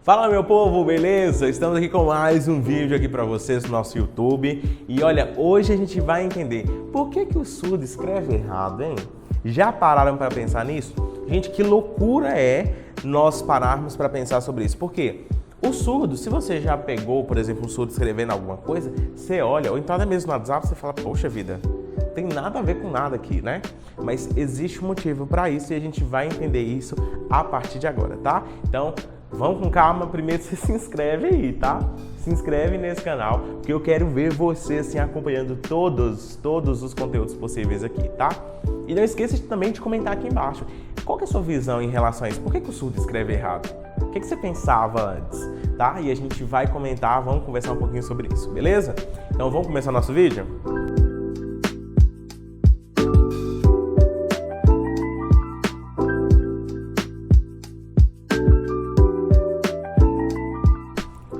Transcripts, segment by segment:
Fala meu povo, beleza? Estamos aqui com mais um vídeo aqui para vocês no nosso YouTube. E olha, hoje a gente vai entender por que o surdo escreve errado, hein? Já pararam para pensar nisso? Gente, que loucura é nós pararmos para pensar sobre isso. Por quê? O surdo, se você já pegou, por exemplo, um surdo escrevendo alguma coisa, você olha, ou então até mesmo no WhatsApp, você fala, poxa vida, tem nada a ver com nada aqui, né? Mas existe um motivo para isso e a gente vai entender isso a partir de agora, tá? Então, vamos com calma, primeiro você se inscreve aí, tá? Se inscreve nesse canal, porque eu quero ver você assim acompanhando todos os conteúdos possíveis aqui, tá? E não esqueça também de comentar aqui embaixo. Qual que é a sua visão em relação a isso? Por que o surdo escreve errado? O que você pensava antes, tá? E a gente vai comentar, vamos conversar um pouquinho sobre isso, beleza? Então vamos começar nosso vídeo?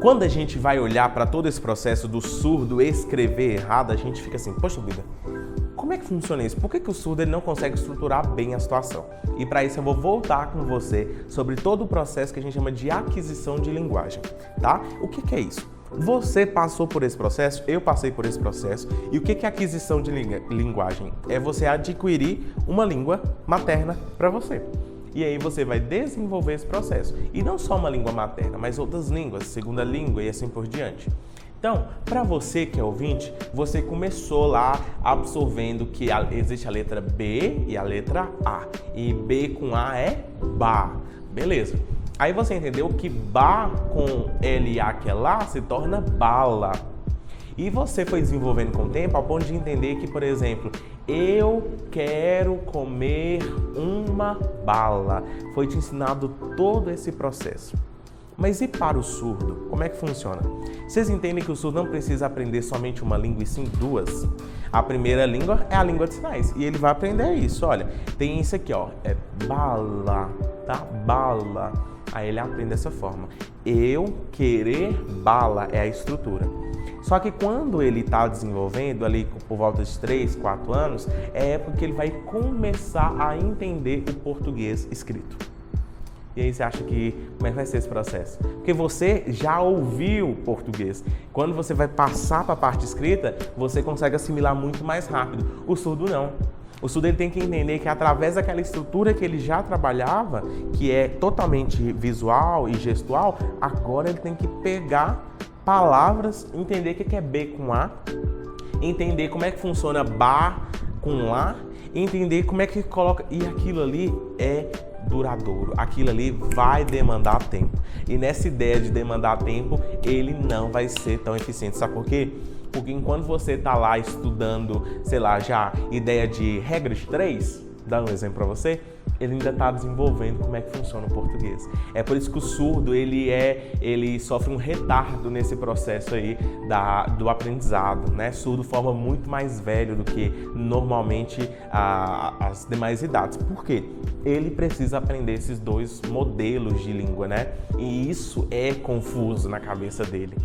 Quando a gente vai olhar para todo esse processo do surdo escrever errado, a gente fica assim, poxa vida, como é que funciona isso? Por que o surdo ele não consegue estruturar bem a situação? E para isso eu vou voltar com você sobre todo o processo que a gente chama de aquisição de linguagem, tá? O que é isso? Você passou por esse processo, eu passei por esse processo. E o que é aquisição de linguagem? É você adquirir uma língua materna para você. E aí você vai desenvolver esse processo. E não só uma língua materna, mas outras línguas, segunda língua e assim por diante. Então, para você que é ouvinte, você começou lá absorvendo que existe a letra B e a letra A. E B com A é ba. Beleza. Aí você entendeu que ba com L e A que é lá se torna bala. E você foi desenvolvendo com o tempo ao ponto de entender que, por exemplo, eu quero comer uma bala. Foi te ensinado todo esse processo. Mas e para o surdo? Como é que funciona? Vocês entendem que o surdo não precisa aprender somente uma língua e sim duas? A primeira língua é a língua de sinais e ele vai aprender isso. Olha, tem isso aqui, ó, é bala, tá? Bala. Aí ele aprende dessa forma. Eu querer bala é a estrutura. Só que quando ele está desenvolvendo, ali por volta de 3, 4 anos, é a época que ele vai começar a entender o português escrito. E aí você acha que, como é que vai ser esse processo? Porque você já ouviu português. Quando você vai passar para a parte escrita, você consegue assimilar muito mais rápido. O surdo não. O surdo ele tem que entender que através daquela estrutura que ele já trabalhava, que é totalmente visual e gestual, agora ele tem que pegar palavras, entender o que é B com A, entender como é que funciona ba com A, entender como é que coloca, e aquilo ali é duradouro, aquilo ali vai demandar tempo. E nessa ideia de demandar tempo, ele não vai ser tão eficiente. Sabe por quê? Porque enquanto você está lá estudando, sei lá, já ideia de regra de 3, dá um exemplo para você, ele ainda está desenvolvendo como é que funciona o português. É por isso que o surdo ele sofre um retardo nesse processo aí do aprendizado, né? Surdo forma muito mais velho do que normalmente as demais idades. Por quê? Ele precisa aprender esses dois modelos de língua, né? E isso é confuso na cabeça dele.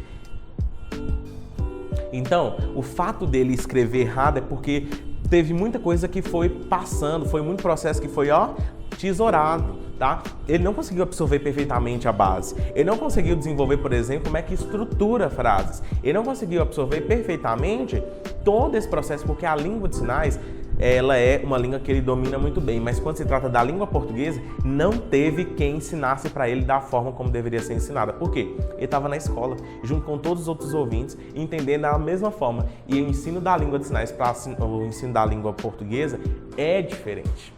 Então, o fato dele escrever errado é porque teve muita coisa que foi passando, foi muito processo que foi, ó, tesourado, tá? Ele não conseguiu absorver perfeitamente a base. Ele não conseguiu desenvolver, por exemplo, como é que estrutura frases. Ele não conseguiu absorver perfeitamente todo esse processo, porque a língua de sinais, ela é uma língua que ele domina muito bem, mas quando se trata da língua portuguesa, não teve quem ensinasse para ele da forma como deveria ser ensinada. Por quê? Ele estava na escola, junto com todos os outros ouvintes, entendendo da mesma forma. E o ensino da língua de sinais para o ensino da língua portuguesa é diferente.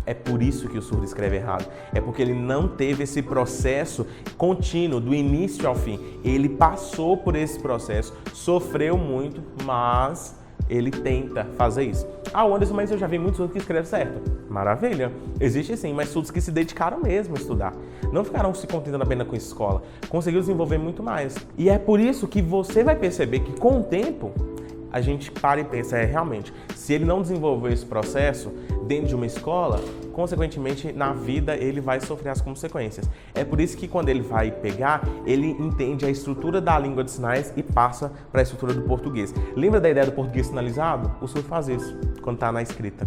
É por isso que o surdo escreve errado. É porque ele não teve esse processo contínuo, do início ao fim. Ele passou por esse processo, sofreu muito, mas ele tenta fazer isso. Ah, Anderson, mas eu já vi muitos surdos que escrevem certo. Maravilha. Existe sim, mas surdos que se dedicaram mesmo a estudar. Não ficaram se contentando apenas com a escola. Conseguiram desenvolver muito mais. E é por isso que você vai perceber que com o tempo, a gente para e pensa, realmente, se ele não desenvolver esse processo dentro de uma escola, consequentemente, na vida, ele vai sofrer as consequências. É por isso que quando ele vai pegar, ele entende a estrutura da língua de sinais e passa para a estrutura do português. Lembra da ideia do português sinalizado? O surdo faz isso quando está na escrita,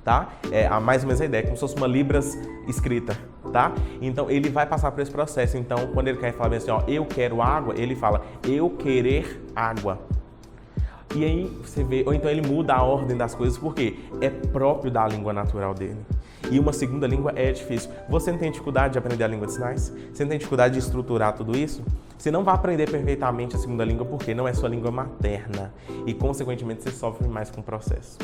tá? É mais ou menos a ideia, como se fosse uma Libras escrita. tá? Então ele vai passar por esse processo. Então quando ele quer falar bem assim, ó, eu quero água, ele fala eu querer água. E aí você vê, ou então ele muda a ordem das coisas, porque é próprio da língua natural dele. E uma segunda língua é difícil. Você não tem dificuldade de aprender a língua de sinais? Você não tem dificuldade de estruturar tudo isso? Você não vai aprender perfeitamente a segunda língua porque não é sua língua materna. E, consequentemente, você sofre mais com o processo.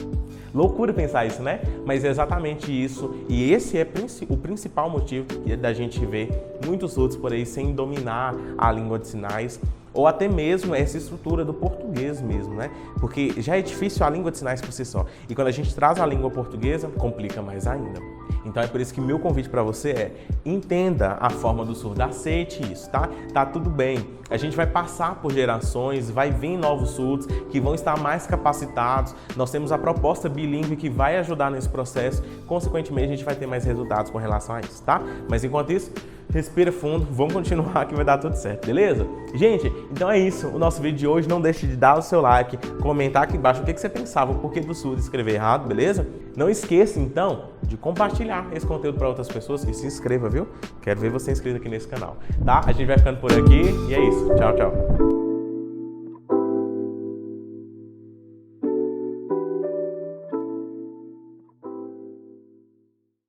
Loucura pensar isso, né? Mas é exatamente isso. E esse é o principal motivo da gente ver muitos outros por aí sem dominar a língua de sinais, ou até mesmo essa estrutura do português mesmo, né? Porque já é difícil a língua de sinais por si só. E quando a gente traz a língua portuguesa, complica mais ainda. Então é por isso que meu convite para você é: entenda a forma do surdo, aceite isso, tá? Tá tudo bem. A gente vai passar por gerações, vai vir novos surdos que vão estar mais capacitados. Nós temos a proposta bilíngue que vai ajudar nesse processo. Consequentemente, a gente vai ter mais resultados com relação a isso, tá? Mas enquanto isso, respira fundo, vamos continuar que vai dar tudo certo, beleza? Gente, então é isso, o nosso vídeo de hoje. Não deixe de dar o seu like, comentar aqui embaixo o que você pensava, o porquê do surdo escrever errado, beleza? Não esqueça, então, de compartilhar esse conteúdo para outras pessoas e se inscreva, viu? Quero ver você inscrito aqui nesse canal, tá? A gente vai ficando por aqui e é isso. Tchau, tchau.